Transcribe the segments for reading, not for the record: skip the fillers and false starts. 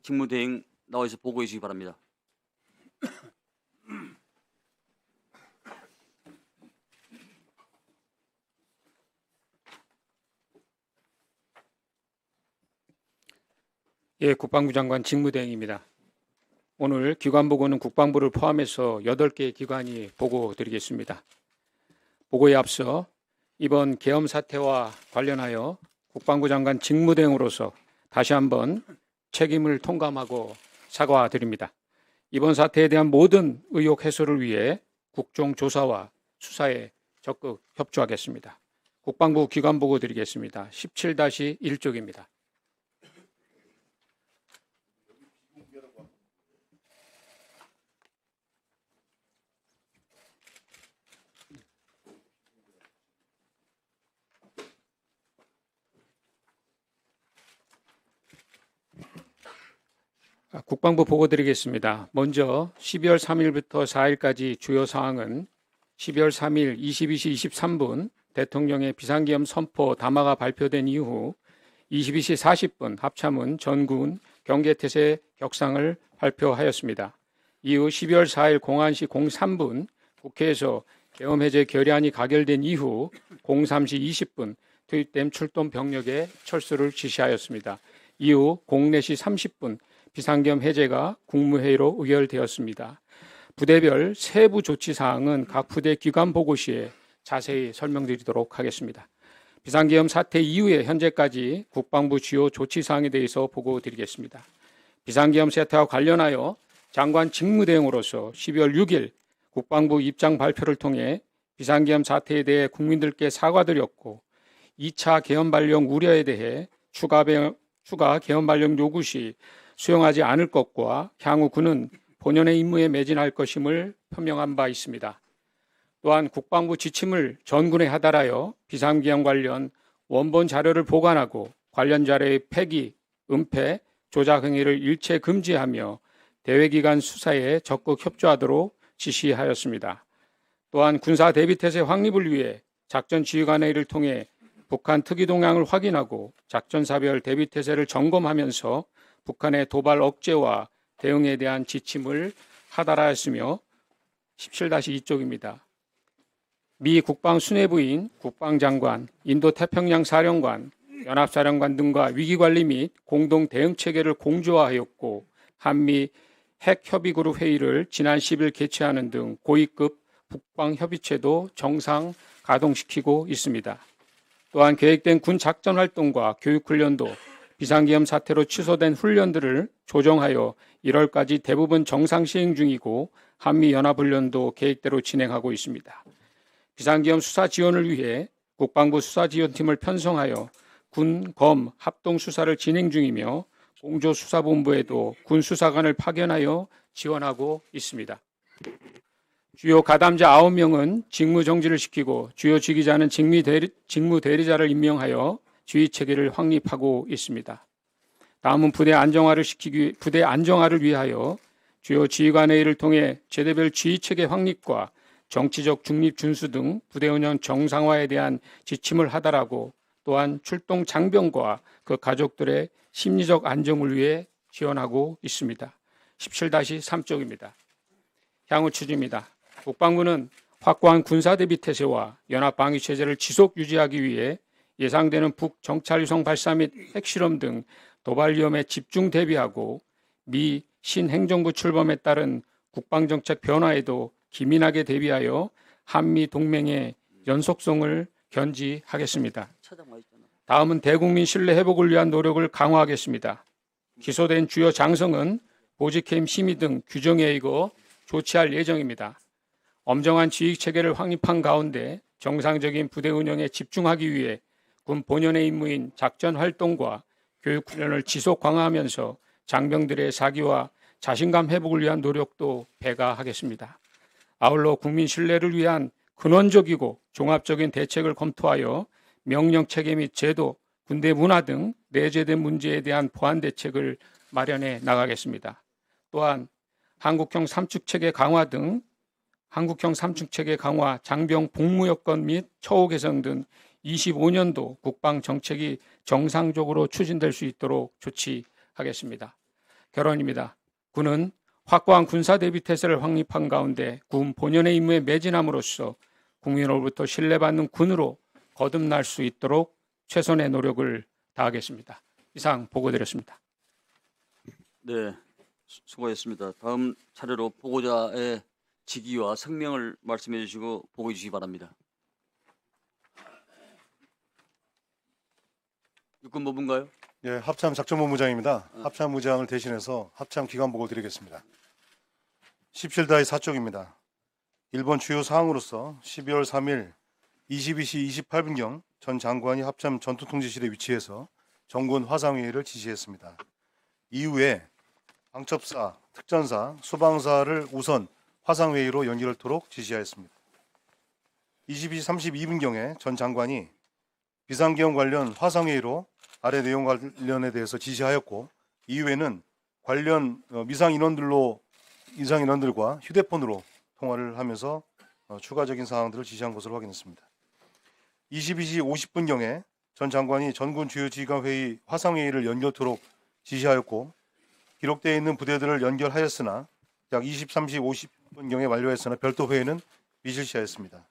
직무대행 나와서 보고해 주시기 바랍니다. 예, 국방부 장관 직무대행입니다. 오늘 기관 보고는 국방부를 포함해서 8개 기관이 보고 드리겠습니다. 보고에 앞서 이번 계엄 사태와 관련하여 국방부 장관 직무대행으로서 다시 한번 책임을 통감하고 사과드립니다. 이번 사태에 대한 모든 의혹 해소를 위해 국정조사와 수사에 적극 협조하겠습니다. 국방부 기관 보고 드리겠습니다. 17-1쪽입니다. 국방부 보고 드리겠습니다. 먼저 12월 3일부터 4일까지 주요 사항은 12월 3일 22시 23분 대통령의 비상계엄 선포 담화가 발표된 이후 22시 40분 합참은 전군 경계태세 격상을 발표하였습니다. 이후 12월 4일 01시 03분 국회에서 계엄 해제 결의안이 가결된 이후 03시 20분 투입된 출동 병력의 철수를 지시하였습니다. 이후 04시 30분 비상계엄 해제가 국무회의로 의결되었습니다. 부대별 세부 조치 사항은 각 부대 기관 보고 시에 자세히 설명드리도록 하겠습니다. 비상계엄 사태 이후에 현재까지 국방부 주요 조치 사항에 대해서 보고 드리겠습니다. 비상계엄 사태와 관련하여 장관 직무대행으로서 12월 6일 국방부 입장 발표를 통해 비상계엄 사태에 대해 국민들께 사과드렸고 2차 계엄 발령 우려에 대해 추가 계엄 발령 요구 시 수용하지 않을 것과 향후 군은 본연의 임무에 매진할 것임을 표명한 바 있습니다. 또한 국방부 지침을 전군에 하달하여 비상계엄 관련 원본 자료를 보관하고 관련 자료의 폐기, 은폐, 조작 행위를 일체 금지하며 대외기관 수사에 적극 협조하도록 지시하였습니다. 또한 군사 대비태세 확립을 위해 작전지휘관회의를 통해 북한 특이 동향을 확인하고 작전사별 대비태세를 점검하면서 북한의 도발 억제와 대응에 대한 지침을 하달하였으며 17-2쪽입니다. 미 국방 수뇌부인 국방장관, 인도태평양 사령관, 연합사령관 등과 위기관리 및 공동 대응 체계를 공조화하였고 한미 핵협의그룹 회의를 지난 10일 개최하는 등 고위급 북방협의체도 정상 가동시키고 있습니다. 또한 계획된 군 작전 활동과 교육훈련도 비상계엄 사태로 취소된 훈련들을 조정하여 1월까지 대부분 정상 시행 중이고 한미연합훈련도 계획대로 진행하고 있습니다. 비상계엄 수사 지원을 위해 국방부 수사지원팀을 편성하여 군, 검, 합동수사를 진행 중이며 공조수사본부에도 군수사관을 파견하여 지원하고 있습니다. 주요 가담자 9명은 직무정지를 시키고 주요 지휘자는 직무대리자를 임명하여 지휘체계를 확립하고 있습니다. 다음은 부대 안정화를 위하여 주요 지휘관회의를 통해 제대별 지휘체계 확립과 정치적 중립 준수 등 부대 운영 정상화에 대한 지침을 하달하고 또한 출동 장병과 그 가족들의 심리적 안정을 위해 지원하고 있습니다. 17-3쪽입니다. 향후 추진입니다. 국방부는 확고한 군사대비태세와 연합방위체제를 지속 유지하기 위해 예상되는 북정찰위성 발사 및 핵실험 등 도발 위험에 집중 대비하고 미 신행정부 출범에 따른 국방정책 변화에도 기민하게 대비하여 한미 동맹의 연속성을 견지하겠습니다. 다음은 대국민 신뢰 회복을 위한 노력을 강화하겠습니다. 기소된 주요 장성은 보직해임 심의 등 규정에 의거 조치할 예정입니다. 엄정한 지휘체계를 확립한 가운데 정상적인 부대 운영에 집중하기 위해 군 본연의 임무인 작전 활동과 교육 훈련을 지속 강화하면서 장병들의 사기와 자신감 회복을 위한 노력도 배가하겠습니다. 아울러 국민 신뢰를 위한 근원적이고 종합적인 대책을 검토하여 명령 체계 및 제도, 군대 문화 등 내재된 문제에 대한 보완 대책을 마련해 나가겠습니다. 또한 한국형 삼축체계 강화, 장병 복무 여건 및 처우 개선 등 25년도 국방 정책이 정상적으로 추진될 수 있도록 조치하겠습니다. 결론입니다. 군은 확고한 군사 대비 태세를 확립한 가운데 군 본연의 임무에 매진함으로써 국민으로부터 신뢰받는 군으로 거듭날 수 있도록 최선의 노력을 다하겠습니다. 이상 보고드렸습니다. 네, 수고했습니다. 다음 차례로 보고자의 직위와 성명을 말씀해 주시고 보고해 주시기 바랍니다. 육군본부인가요? 예, 합참 작전본부장입니다. 합참부장을 대신해서 합참 기관 보고 드리겠습니다. 17다의 4쪽입니다. 1번 주요 사항으로서 12월 3일 22시 28분경 전 장관이 합참 전투통제실에 위치해서 정군 화상회의를 지시했습니다. 이후에 방첩사, 특전사, 수방사를 우선 화상회의로 연결토록 지시하였습니다. 22시 32분경에 전 장관이 비상계엄 관련 화상회의로 아래 내용 관련에 대해서 지시하였고, 이후에는 관련 이상 인원들과 휴대폰으로 통화를 하면서 추가적인 사항들을 지시한 것으로 확인했습니다. 22시 50분경에 전 장관이 전군 주요 지휘관 회의 화상회의를 연결토록 지시하였고, 기록되어 있는 부대들을 연결하였으나 약 23시 50분경에 완료했으나 별도 회의는 미실시하였습니다.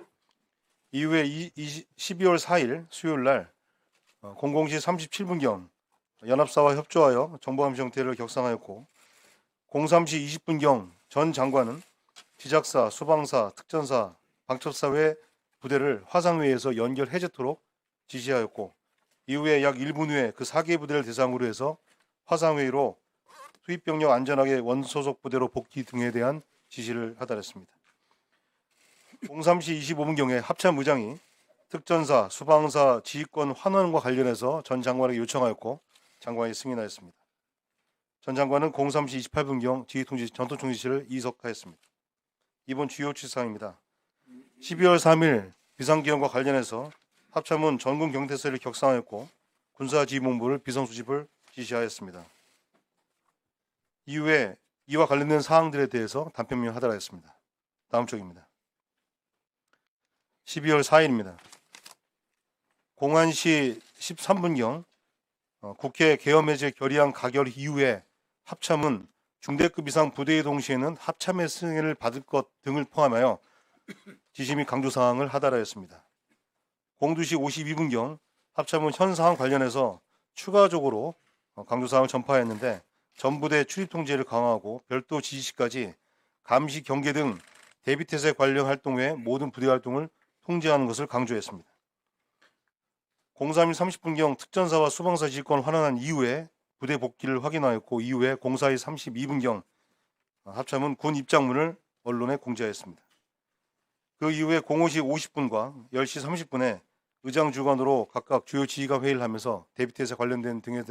이후에 12월 4일 수요일 날 00시 37분경 연합사와 협조하여 정보함시 형태를 격상하였고, 03시 20분경 전 장관은 지작사, 수방사, 특전사, 방첩사 외 부대를 화상회의에서 연결 해제토록 지시하였고, 이후에 약 1분 후에 그 4개 부대를 대상으로 해서 화상회의로 투입병력 안전하게 원소속 부대로 복귀 등에 대한 지시를 하달했습니다. 03시 25분경에 합참의장이 특전사, 수방사 지휘권 환원과 관련해서 전 장관에게 요청하였고, 장관이 승인하였습니다. 전 장관은 03시 28분경 전투통제실을 이석하였습니다. 이번 주요 취사항입니다. 12월 3일 비상기험과 관련해서 합참은 전군 경태세를 격상하였고, 군사지휘본부를 비상수집을 지시하였습니다. 이후에 이와 관련된 사항들에 대해서 단편명 하달하였습니다. 다음 쪽입니다. 12월 4일입니다. 01시 13분경 국회 계엄해제 결의안 가결 이후에 합참은 중대급 이상 부대의 동시에는 합참의 승인을 받을 것 등을 포함하여 지시 및 강조사항을 하달하였습니다. 02시 52분경 합참은 현 사항 관련해서 추가적으로 강조사항을 전파했는데, 전부대 출입통제를 강화하고 별도 지시까지 감시, 경계 등 대비태세 관련 활동 외 모든 부대 활동을 통제하는 것을 강조했습니다. 03일 30분경 특전사와 수방사 지휘권을 환원한 이후에 부대 복귀를 확인하였고, 이후에 04일 32분경 합참은 군 입장문을 언론에 공지하였습니다. 그 이후에 05시 50분과 10시 30분에 의장 주관으로 각각 주요 지휘관 회의를 하면서 대비태세 관련된 등에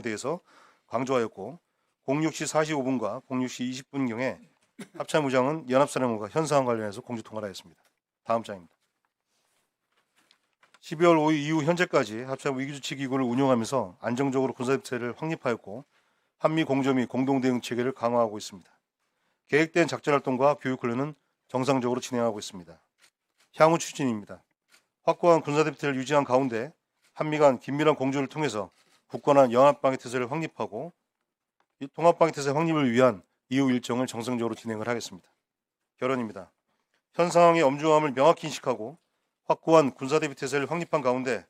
대해서 강조하였고, 06시 45분과 06시 20분경에 합참의장은 연합사령부가 현 사항 관련해서 공지 통화를 하였습니다. 다음 장입니다. 12월 5일 이후 현재까지 합참 위기주치기구를 운영하면서 안정적으로 군사대비태세를 확립하였고, 한미 공조 및 공동대응 체계를 강화하고 있습니다. 계획된 작전활동과 교육훈련은 정상적으로 진행하고 있습니다. 향후 추진입니다. 확고한 군사대비태세를 유지한 가운데 한미 간 긴밀한 공조를 통해서 굳건한 연합방위태세를 확립하고, 이 통합방위태세 확립을 위한 이후 일정을 정상적으로 진행을 하겠습니다. 결론입니다. 현 상황의 엄중함을 명확히 인식하고 확고한 군사대비태세를 확립한 가운데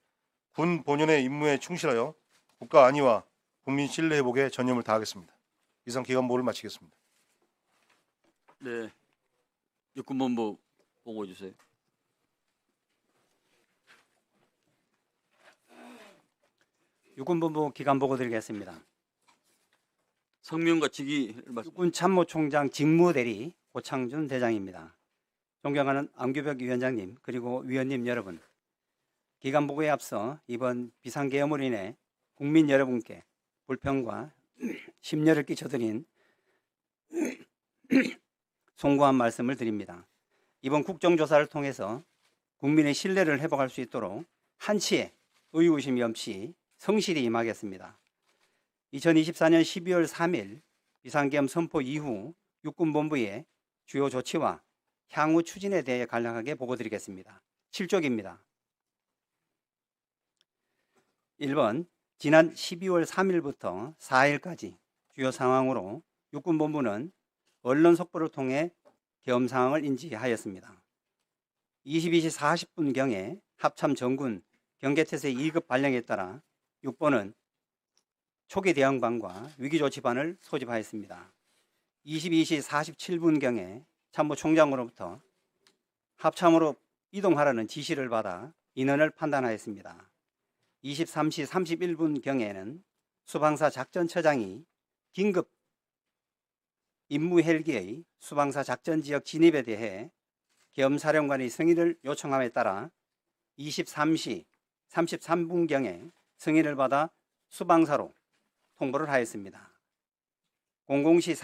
군 본연의 임무에 충실하여 국가 안위와 국민 신뢰 회복에 전념을 다하겠습니다. 이상 기관보고를 마치겠습니다. 네, 육군본부 보고해 주세요. 육군본부 기관 보고 드리겠습니다. 성명과 직위를 말씀. 육군 참모총장 직무대리 고창준 대장입니다. 존경하는 안규벽 위원장님, 그리고 위원님 여러분, 기관 보고에 앞서 이번 비상계엄으로 인해 국민 여러분께 불평과 심려를 끼쳐드린 송구한 말씀을 드립니다. 이번 국정조사를 통해서 국민의 신뢰를 회복할 수 있도록 한치의 의구심이 없이 성실히 임하겠습니다. 2024년 12월 3일 비상계엄 선포 이후 육군본부의 주요 조치와 향후 추진에 대해 간략하게 보고드리겠습니다. 7쪽입니다. 1번, 지난 12월 3일부터 4일까지 주요 상황으로 육군본부는 언론 속보를 통해 계엄 상황을 인지하였습니다. 22시 40분경에 합참 정군 경계태세 2급 발령에 따라 육본은 초기 대응반과 위기조치반을 소집하였습니다. 22시 47분경에 참모총장으로부터 합참으로 이동하라는 지시를 받아 인원을 판단하였습니다. 23시 31분경에는 수방사 작전처장이 긴급 임무 헬기의 수방사 작전지역 진입에 대해 계엄사령관의 승인을 요청함에 따라 23시 33분경에 승인을 받아 수방사로 통보를 하였습니다. 00시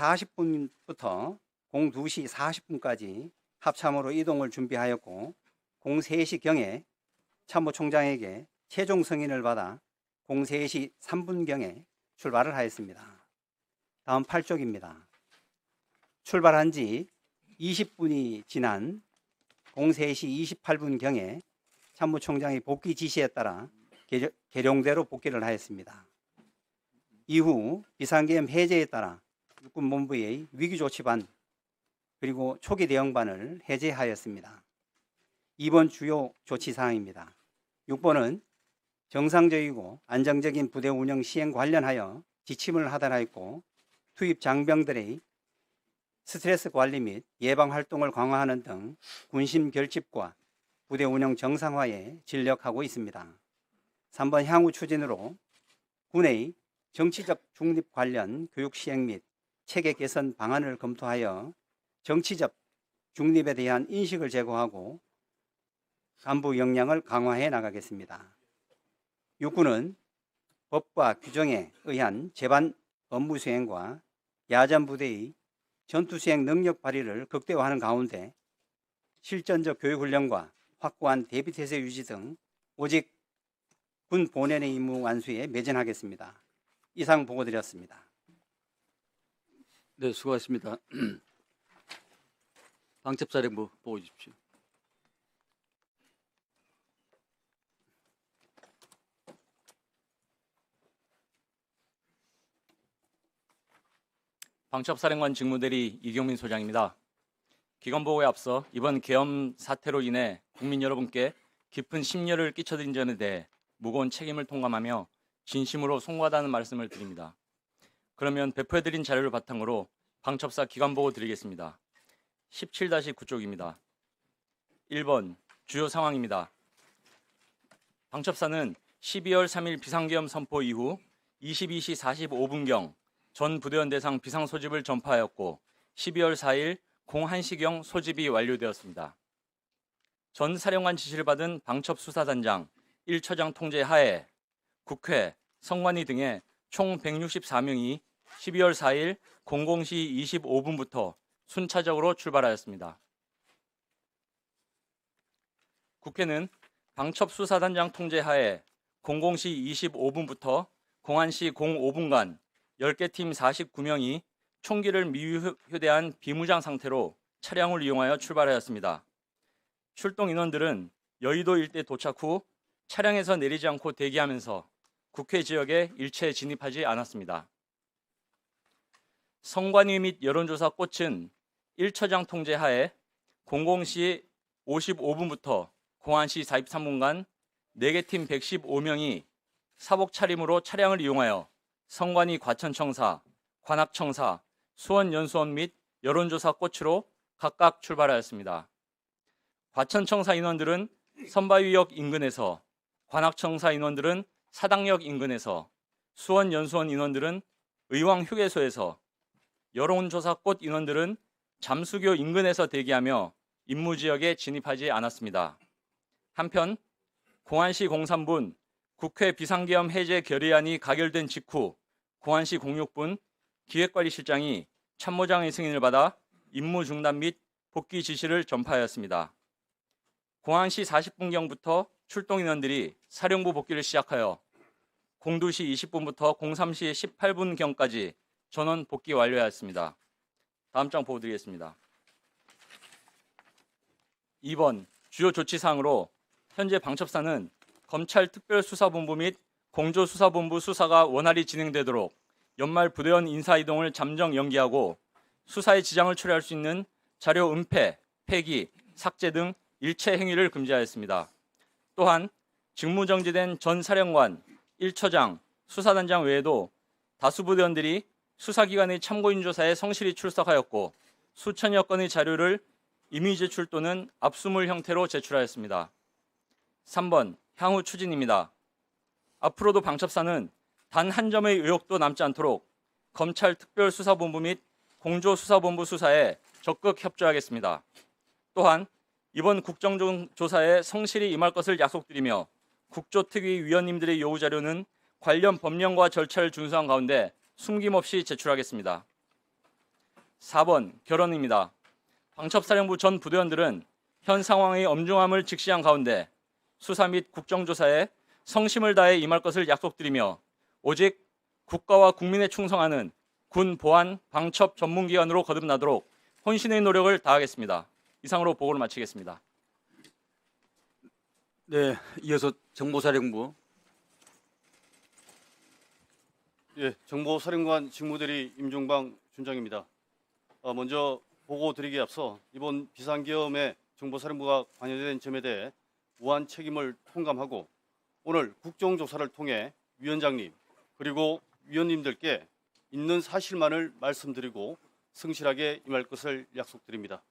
40분부터 02시 40분까지 합참으로 이동을 준비하였고 03시경에 참모총장에게 최종 승인을 받아 03시 3분경에 출발을 하였습니다. 다음 8쪽입니다. 출발한 지 20분이 지난 03시 28분경에 참모총장의 복귀 지시에 따라 계룡대로 복귀를 하였습니다. 이후 비상계엄 해제에 따라 육군본부의 위기조치반 그리고 초기 대응반을 해제하였습니다. 2번 주요 조치사항입니다. 6번은 정상적이고 안정적인 부대 운영 시행 관련하여 지침을 하달하였고 투입 장병들의 스트레스 관리 및 예방 활동을 강화하는 등 군심 결집과 부대 운영 정상화에 진력하고 있습니다. 3번 향후 추진으로 군의 정치적 중립 관련 교육 시행 및 체계 개선 방안을 검토하여 정치적 중립에 대한 인식을 제고하고 간부 역량을 강화해 나가겠습니다. 육군은 법과 규정에 의한 제반 업무 수행과 야전 부대의 전투 수행 능력 발휘를 극대화하는 가운데 실전적 교육 훈련과 확고한 대비태세 유지 등 오직 군 본연의 임무 완수에 매진하겠습니다. 이상 보고드렸습니다. 네, 수고하셨습니다. 방첩사령부 보고 주십시오. 방첩사령관 직무대리 이경민 소장입니다. 기관보고에 앞서 이번 계엄 사태로 인해 국민 여러분께 깊은 심려를 끼쳐드린 점에 대해 무거운 책임을 통감하며 진심으로 송구하다는 말씀을 드립니다. 그러면 배포해드린 자료를 바탕으로 방첩사 기관보고 드리겠습니다. 17-9쪽입니다. 1번 주요 상황입니다. 방첩사는 12월 3일 비상계엄 선포 이후 22시 45분경 전 부대원 대상 비상 소집을 전파하였고 12월 4일 01시경 소집이 완료되었습니다. 전 사령관 지시를 받은 방첩수사단장 1처장 통제 하에 국회, 선관위 등의 총 164명이 12월 4일 00시 25분부터 순차적으로 출발하였습니다. 국회는 방첩수사단장 통제 하에 00시 25분부터 01시 05분간 10개 팀 49명이 총기를 미휴대한 비무장 상태로 차량을 이용하여 출발하였습니다. 출동 인원들은 여의도 일대 도착 후 차량에서 내리지 않고 대기하면서 국회 지역에 일체 진입하지 않았습니다. 선관위 및 여론조사 꽃은 1처장 통제 하에 00시 55분부터 01시 43분간 4개 팀 115명이 사복 차림으로 차량을 이용하여 선관위 과천청사, 관악청사, 수원연수원 및 여론조사 꽃으로 각각 출발하였습니다. 과천청사 인원들은 선바위역 인근에서, 관악청사 인원들은 사당역 인근에서, 수원연수원 인원들은 의왕휴게소에서, 여론조사꽃 인원들은 잠수교 인근에서 대기하며 임무지역에 진입하지 않았습니다. 한편 01시 03분 국회 비상계엄 해제 결의안이 가결된 직후 01시 06분 기획관리실장이 참모장의 승인을 받아 임무 중단 및 복귀 지시를 전파하였습니다. 01시 40분경부터 출동 인원들이 사령부 복귀를 시작하여 02시 20분부터 03시 18분경까지 전원 복귀 완료하였습니다. 다음 장 보여드리겠습니다. 2번 주요 조치사항으로 현재 방첩사는 검찰특별수사본부 및 공조수사본부 수사가 원활히 진행되도록 연말 부대원 인사 이동을 잠정 연기하고 수사에 지장을 초래할 수 있는 자료 은폐, 폐기, 삭제 등 일체 행위를 금지하였습니다. 또한 직무정지된 전 사령관, 1처장, 수사단장 외에도 다수 부대원들이 수사기관의 참고인 조사에 성실히 출석하였고 수천여 건의 자료를 임의 제출 또는 압수물 형태로 제출하였습니다. 3번 향후 추진입니다. 앞으로도 방첩사는 단 한 점의 의혹도 남지 않도록 검찰 특별수사본부 및 공조수사본부 수사에 적극 협조하겠습니다. 또한 이번 국정조사에 성실히 임할 것을 약속드리며 국조특위 위원님들의 요구 자료는 관련 법령과 절차를 준수한 가운데 숨김없이 제출하겠습니다. 4번 결론입니다. 방첩사령부 전 부대원들은 현 상황의 엄중함을 직시한 가운데 수사 및 국정조사에 성심을 다해 임할 것을 약속드리며 오직 국가와 국민에 충성하는 군, 보안, 방첩 전문기관으로 거듭나도록 혼신의 노력을 다하겠습니다. 이상으로 보고를 마치겠습니다. 네, 이어서 정보사령부. 예, 정보사령관 직무대리 임종방 준장입니다. 먼저 보고 드리기에 앞서 이번 비상계엄에 정보사령부가 관여된 점에 대해 무한 책임을 통감하고 오늘 국정조사를 통해 위원장님 그리고 위원님들께 있는 사실만을 말씀드리고 성실하게 임할 것을 약속드립니다.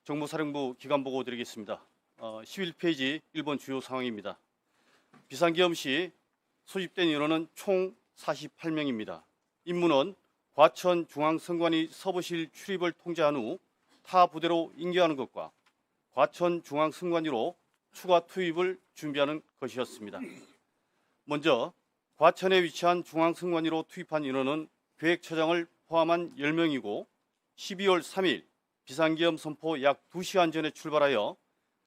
정보사령부 기간 보고 드리겠습니다. 11페이지 1번 주요 사항입니다. 비상계엄 시 소집된 인원은 총 48명입니다. 임무는 과천 중앙선관위 서부실 출입을 통제한 후 타 부대로 인계하는 것과 과천 중앙선관위로 추가 투입을 준비하는 것이었습니다. 먼저 과천에 위치한 중앙선관위로 투입한 인원은 계획처장을 포함한 10명이고 12월 3일 비상계엄 선포 약 2시간 전에 출발하여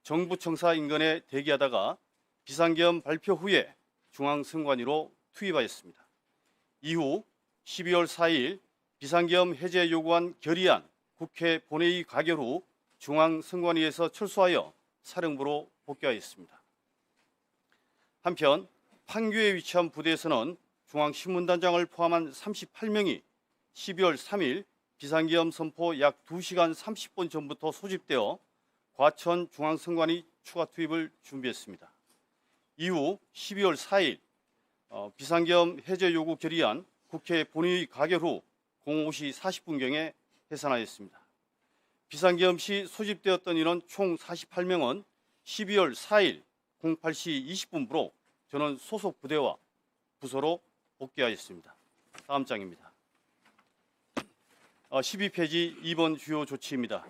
정부청사 인근에 대기하다가 비상계엄 발표 후에 중앙선관위로 투입하였습니다. 이후 12월 4일 비상계엄 해제 요구안 결의안 국회 본회의 가결 후 중앙선관위에서 철수하여 사령부로 복귀하였습니다. 한편 판교에 위치한 부대에서는 중앙신문단장을 포함한 38명이 12월 3일 비상계엄 선포 약 2시간 30분 전부터 소집되어 과천 중앙선관위 추가 투입을 준비했습니다. 이후 12월 4일 비상계엄 해제 요구 결의안 국회 본회의 가결 후 05시 40분경에 해산하였습니다. 비상계엄 시 소집되었던 인원 총 48명은 12월 4일 08시 20분부로 저는 소속 부대와 부서로 복귀하였습니다. 다음 장입니다. 12페이지 2번 주요 조치입니다.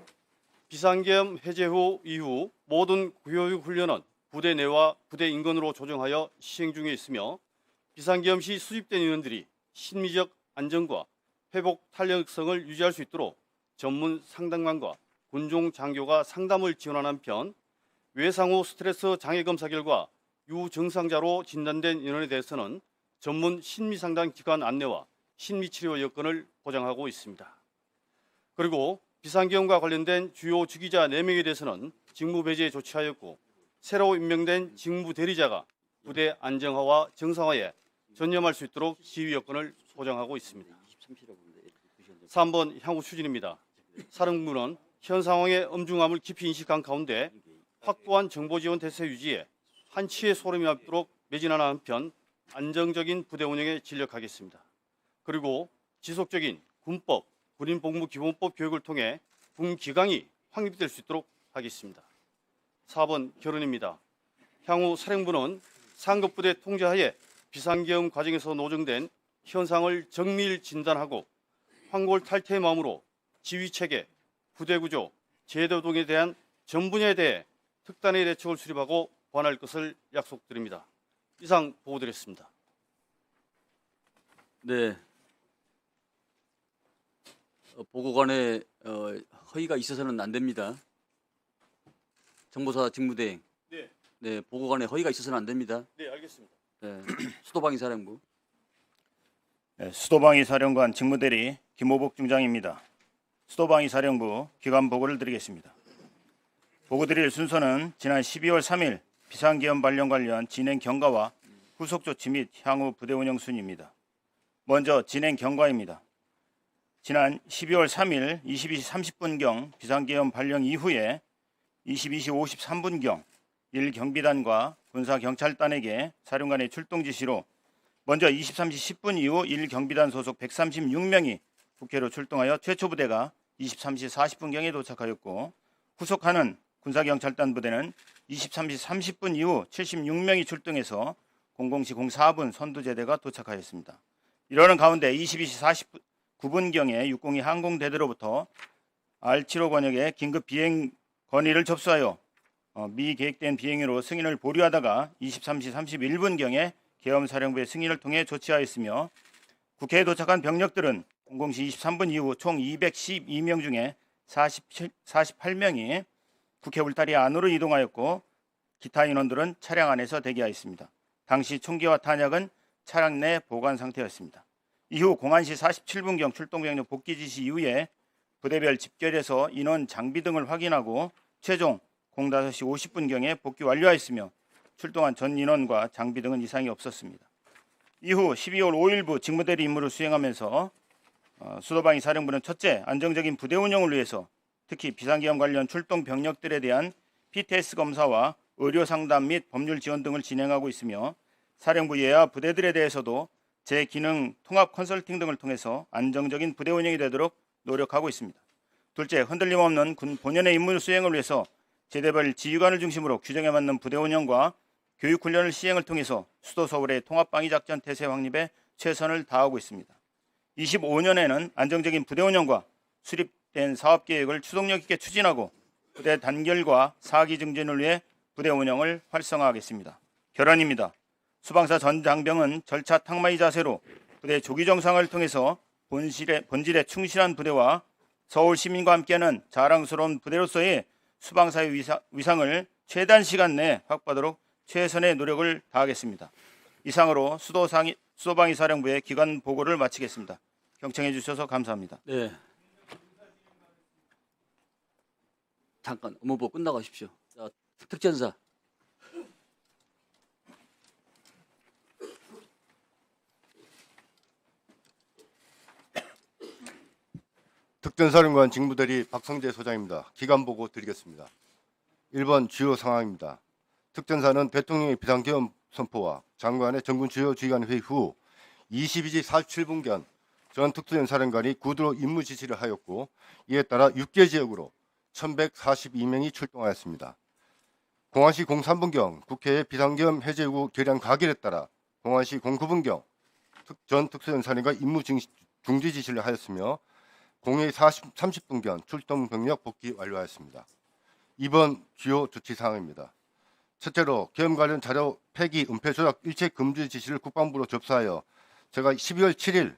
비상계엄 해제 후 이후 모든 교육 훈련은 부대 내와 부대 인근으로 조정하여 시행 중에 있으며 비상계엄 시 수집된 인원들이 심리적 안정과 회복 탄력성을 유지할 수 있도록 전문 상담관과 군종 장교가 상담을 지원하는 한편 외상 후 스트레스 장애 검사 결과 유증상자로 진단된 인원에 대해서는 전문 심리상담 기관 안내와 심리치료 여건을 보장하고 있습니다. 그리고 비상계엄과 관련된 주요 주기자 4명에 대해서는 직무 배제에 조치하였고 새로 임명된 직무 대리자가 부대 안정화와 정상화에 전념할 수 있도록 지휘 여건을 보장하고 있습니다. 3번 향후 추진입니다. 사령부는 현 상황의 엄중함을 깊이 인식한 가운데 확고한 정보지원 대세 유지에 한치의 소름이 없도록 매진하는 한편 안정적인 부대 운영에 진력하겠습니다. 그리고 지속적인 군법, 군인복무기본법 교육을 통해 군 기강이 확립될 수 있도록 하겠습니다. 4번 결론입니다. 향후 사령부는 상급부대 통제하에 비상계엄 과정에서 노정된 현상을 정밀 진단하고 황골탈퇴의 마음으로 지휘체계, 부대구조, 제도 등에 대한 전 분야에 대해 특단의 대책을 수립하고 보완할 것을 약속드립니다. 이상 보고드렸습니다. 네. 보고관에 허위가 있어서는 안 됩니다. 정보사 직무대행. 네. 네, 보고관에 허위가 있어서는 안 됩니다. 네, 알겠습니다. 네, 수도방위 사령부. 네, 수도방위 사령관 직무대리 김호복 중장입니다. 수도방위 사령부 기관 보고를 드리겠습니다. 보고 드릴 순서는 지난 12월 3일 비상계엄 발령 관련 진행 경과와 후속 조치 및 향후 부대 운영 순입니다. 먼저 진행 경과입니다. 지난 12월 3일 22시 30분경 비상계엄 발령 이후에 22시 53분경 1경비단과 군사경찰단에게 사령관의 출동 지시로 먼저 23시 10분 이후 1경비단 소속 136명이 국회로 출동하여 최초 부대가 23시 40분경에 도착하였고, 후속하는 군사경찰단 부대는 23시 30분 이후 76명이 출동해서 00시 04분 선두제대가 도착하였습니다. 이러는 가운데 22시 49분경에 602 항공대대로부터 R75 권역의 긴급 비행 건의를 접수하여 미계획된 비행으로 승인을 보류하다가 23시 31분경에 계엄사령부의 승인을 통해 조치하였으며, 국회에 도착한 병력들은 00시 23분 이후 총 212명 중에 48명이 국회 울타리 안으로 이동하였고, 기타 인원들은 차량 안에서 대기하였습니다. 당시 총기와 탄약은 차량 내 보관 상태였습니다. 이후 01시 47분경 출동병력 복귀 지시 이후에 부대별 집결해서 인원 장비 등을 확인하고 최종 05시 50분경에 복귀 완료하였으며, 출동한 전 인원과 장비 등은 이상이 없었습니다. 이후 12월 5일부 직무대리 임무를 수행하면서 수도방위 사령부는 첫째, 안정적인 부대 운영을 위해서 특히 비상계엄 관련 출동 병력들에 대한 PTS 검사와 의료 상담 및 법률 지원 등을 진행하고 있으며, 사령부 예하 부대들에 대해서도 재기능 통합 컨설팅 등을 통해서 안정적인 부대 운영이 되도록 노력하고 있습니다. 둘째, 흔들림 없는 군 본연의 임무 수행을 위해서 제대별 지휘관을 중심으로 규정에 맞는 부대 운영과 교육 훈련을 시행을 통해서 수도 서울의 통합방위작전 태세 확립에 최선을 다하고 있습니다. 25년에는 안정적인 부대 운영과 수립된 사업계획을 추동력 있게 추진하고 부대 단결과 사기 증진을 위해 부대 운영을 활성화하겠습니다. 결론입니다. 수방사 전 장병은 절차 탕마이 자세로 부대 조기 정상화를 통해서 본질에 충실한 부대와 서울 시민과 함께하는 자랑스러운 부대로서의 수방사의 위상을 최단 시간 내에 확보하도록 최선의 노력을 다하겠습니다. 이상으로 수도방위 사령부의 기관 보고를 마치겠습니다. 경청해 주셔서 감사합니다. 네. 잠깐 업무보고 끝나가십시오. 자, 특전사. 특전사령관 직무대리 박성재 소장입니다. 기간 보고 드리겠습니다. 1번 주요 상황입니다. 특전사는 대통령의 비상계엄 선포와 장관의 정군 주요 지휘관 회의 후 22시 47분경 전 특수연사령관이 구두로 임무 지시를 하였고, 이에 따라 6개 지역으로 1142명이 출동하였습니다. 01시 03분경 국회의 비상계엄 해제 후 결의안 가결에 따라 01시 09분경 전 특수연사령관 임무 중지 지시를 하였으며, 02시 30분경 출동 병력 복귀 완료하였습니다. 2번 주요 조치 사항입니다. 첫째로 계엄 관련 자료 폐기, 은폐, 조작, 일체 금지 지시를 국방부로 접수하여 제가 12월 7일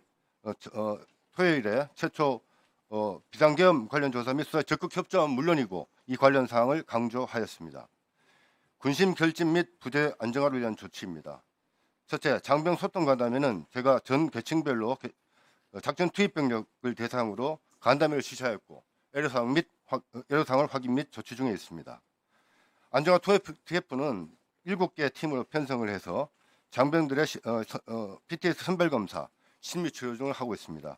토요일에 최초 비상계엄 관련 조사 및 수사에 적극 협조한 물론이고 이 관련 사항을 강조하였습니다. 군심 결집 및 부대 안정화를 위한 조치입니다. 첫째, 장병 소통 간담회는 제가 전 계층별로 작전 투입 병력을 대상으로 간담회를 실시하였고, 애로사항을 확인 및 조치 중에 있습니다. 안정화 TF는 7개 팀으로 편성을 해서 장병들의 PTS 선별검사, 심리치료 등을 하고 있습니다.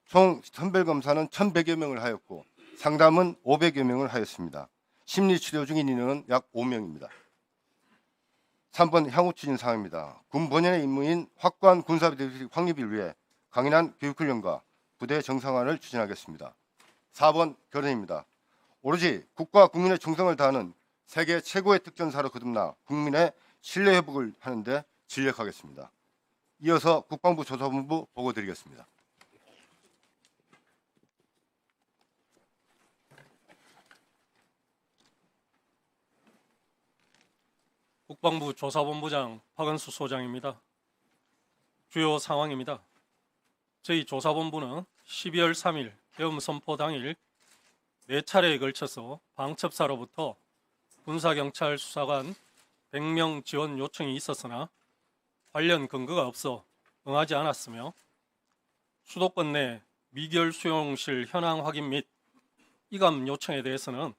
총 선별검사는 1,100여 명을 하였고 상담은 500여 명을 하였습니다. 심리치료 중인 인원은 약 5명입니다. 3번 향후 추진 사항입니다. 군 본연의 임무인 확고한 군사비대 확립을 위해 강인한 교육훈련과 부대 정상화를 추진하겠습니다. 4번 결론입니다. 오로지 국가 국민의 충성을 다하는 세계 최고의 특전사로 거듭나 국민의 신뢰 회복을 하는 데 진력하겠습니다. 이어서 국방부 조사본부 보고 드리겠습니다. 국방부 조사본부장 박은수 소장입니다. 주요 상황입니다. 저희 조사본부는 12월 3일 계엄 선포 당일 4차례에 걸쳐서 방첩사로부터 군사경찰 수사관 100명 지원 요청이 있었으나 관련 근거가 없어 응하지 않았으며, 수도권 내 미결 수용실 현황 확인 및 이감 요청에 대해서는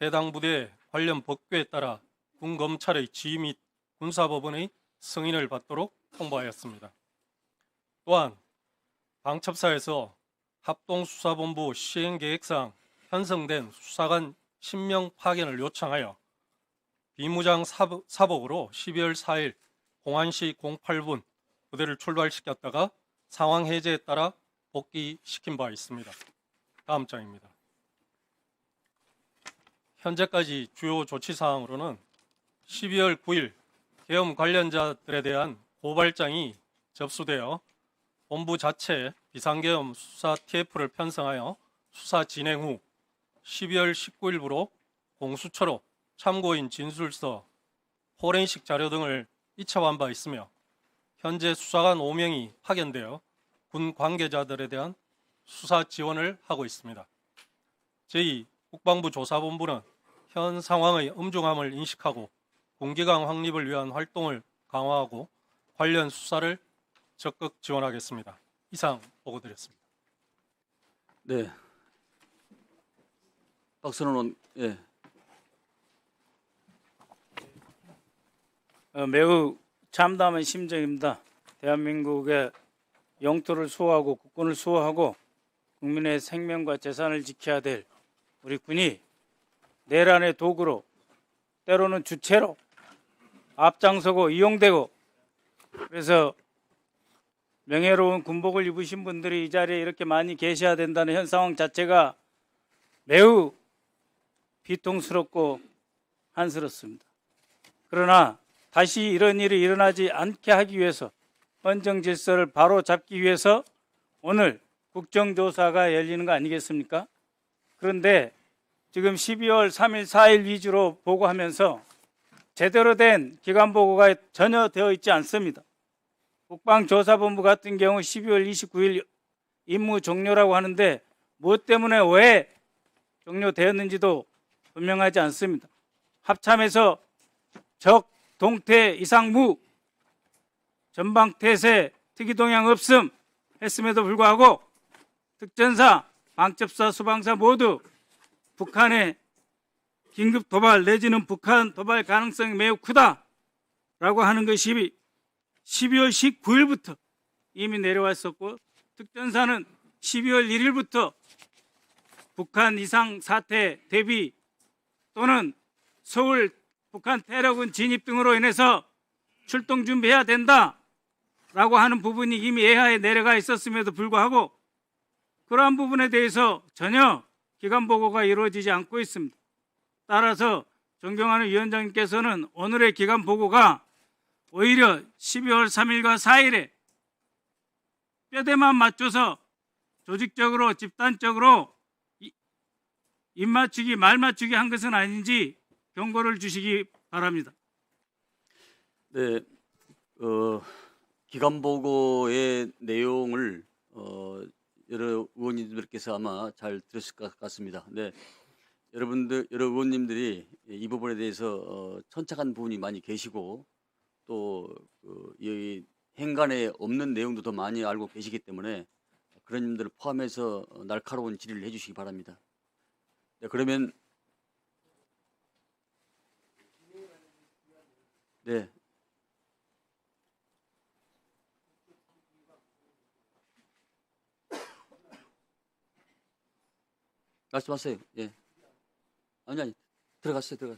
해당 부대 관련 법규에 따라 군검찰의 지휘 및 군사법원의 승인을 받도록 통보하였습니다. 또한 방첩사에서 합동수사본부 시행계획상 편성된 수사관 10명 파견을 요청하여 비무장 사복으로 12월 4일 01시 08분 부대를 출발시켰다가 상황 해제에 따라 복귀시킨 바 있습니다. 다음 장입니다. 현재까지 주요 조치 사항으로는 12월 9일 계엄 관련자들에 대한 고발장이 접수되어 본부 자체 비상계엄 수사 TF를 편성하여 수사 진행 후 12월 19일부로 공수처로 참고인 진술서, 포렌식 자료 등을 이첩한 바 있으며 현재 수사관 5명이 파견되어 군 관계자들에 대한 수사 지원을 하고 있습니다. 제2국방부 조사본부는 현 상황의 엄중함을 인식하고 군기강 확립을 위한 활동을 강화하고 관련 수사를 적극 지원하겠습니다. 이상 보고드렸습니다. 네. 박선원 예. 매우 참담한 심정입니다. 대한민국의 영토를 수호하고 국군을 수호하고 국민의 생명과 재산을 지켜야 될 우리 군이 내란의 도구로 때로는 주체로 앞장서고 이용되고 그래서 명예로운 군복을 입으신 분들이 이 자리에 이렇게 많이 계셔야 된다는 현 상황 자체가 매우 비통스럽고 한스럽습니다. 그러나 다시 이런 일이 일어나지 않게 하기 위해서 헌정 질서를 바로 잡기 위해서 오늘 국정조사가 열리는 거 아니겠습니까? 그런데 지금 12월 3일, 4일 위주로 보고하면서 제대로 된 기관 보고가 전혀 되어 있지 않습니다. 국방조사본부 같은 경우 12월 29일 임무 종료라고 하는데 무엇 때문에 왜 종료되었는지도 분명하지 않습니다. 합참에서 적 동태 이상무 전방태세 특이동향 없음 했음에도 불구하고 특전사, 방첩사, 수방사 모두 북한의 긴급 도발 내지는 북한 도발 가능성이 매우 크다라고 하는 것이 12월 19일부터 이미 내려왔었고 특전사는 12월 1일부터 북한 이상 사태 대비 또는 서울 북한 테러군 진입 등으로 인해서 출동 준비해야 된다라고 하는 부분이 이미 예하에 내려가 있었음에도 불구하고 그러한 부분에 대해서 전혀 기관 보고가 이루어지지 않고 있습니다. 따라서 존경하는 위원장님께서는 오늘의 기관 보고가 오히려 12월 3일과 4일에 뼈대만 맞춰서 조직적으로 집단적으로 입 맞추기 말 맞추기 한 것은 아닌지 경고를 주시기 바랍니다. 네. 기관 보고의 내용을 여러 의원님들께서 아마 잘 들으실 것 같습니다. 네. 여러 의원님들이 이 부분에 대해서 천착한 부분이 많이 계시고 또 이 행간에 없는 내용도 더 많이 알고 계시기 때문에 그런 분들을 포함해서 날카로운 질의를 해주시기 바랍니다. 네, 그러면 네. 말씀하세요. 예. 아니 들어갔어요.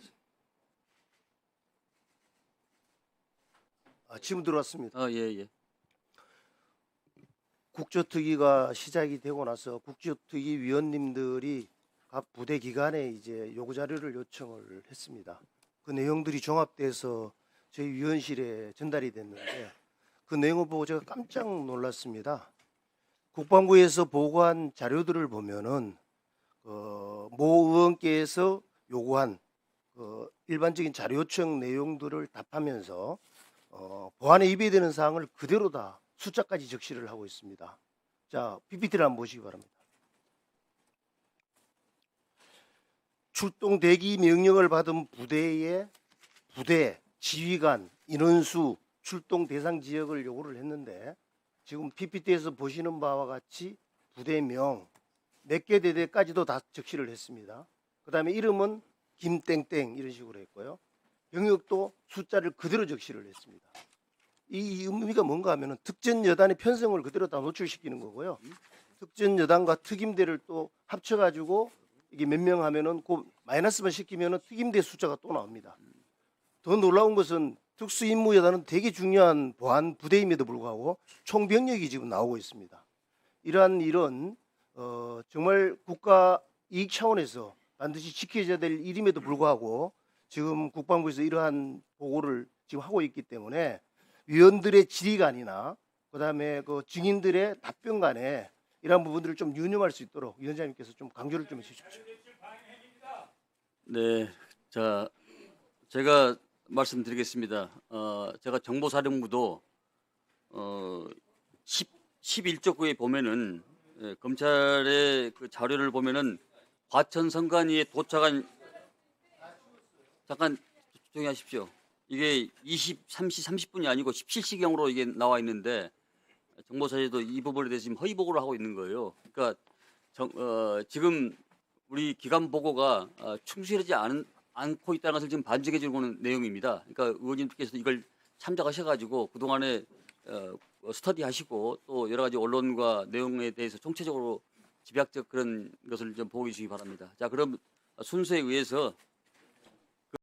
지금 들어왔습니다. 예. 국조특위가 시작이 되고 나서 국조특위 위원님들이 각 부대 기관에 이제 요구 자료를 요청을 했습니다. 그 내용들이 종합돼서 저희 위원실에 전달이 됐는데 그 내용을 보고 제가 깜짝 놀랐습니다. 국방부에서 보고한 자료들을 보면은 모 의원께서 요구한 일반적인 자료 요청 내용들을 답하면서 보안에 위배되는 사항을 그대로 다 숫자까지 적시를 하고 있습니다. 자, PPT를 한번 보시기 바랍니다. 출동 대기 명령을 받은 부대, 지휘관, 인원수, 출동 대상 지역을 요구를 했는데 지금 PPT에서 보시는 바와 같이 부대명, 몇 개 대대까지도 다 적시를 했습니다. 그 다음에 이름은 김땡땡 이런 식으로 했고요. 병력도 숫자를 그대로 적시를 했습니다. 이 의미가 뭔가 하면은 특전 여단의 편성을 그대로 다 노출시키는 거고요. 특전 여단과 특임대를 또 합쳐가지고 이게 몇 명 하면은 그 마이너스만 시키면은 특임대 숫자가 또 나옵니다. 더 놀라운 것은 특수임무여단은 되게 중요한 보안 부대임에도 불구하고 총병력이 지금 나오고 있습니다. 이러한 일은 정말 국가 이익 차원에서 반드시 지켜져야 될 일임에도 불구하고 지금 국방부에서 이러한 보고를 지금 하고 있기 때문에 위원들의 질의관이나 그다음에 그 증인들의 답변 간에 이러한 부분들을 좀 유념할 수 있도록 위원장님께서 좀 강조를 좀 해주십시오. 네, 자 제가 말씀드리겠습니다. 제가 정보사령부도 11조 9에 보면은 검찰의 그 자료를 보면은 과천선관위에 도착한 잠깐 조용히 하십시오. 이게 23시 30분이 아니고 17시경으로 이게 나와 있는데 정보사에도 이 부분에 대해서 지금 허위 보고를 하고 있는 거예요. 그러니까 지금 우리 기관 보고가 충실하지 않고 있다는 것을 지금 반증해 주는 내용입니다. 그러니까 의원님께서 이걸 참작하셔가지고 그동안에 스터디하시고 또 여러 가지 언론과 내용에 대해서 총체적으로 집약적 그런 것을 좀 보고 계시기 바랍니다. 자, 그럼 순서에 의해서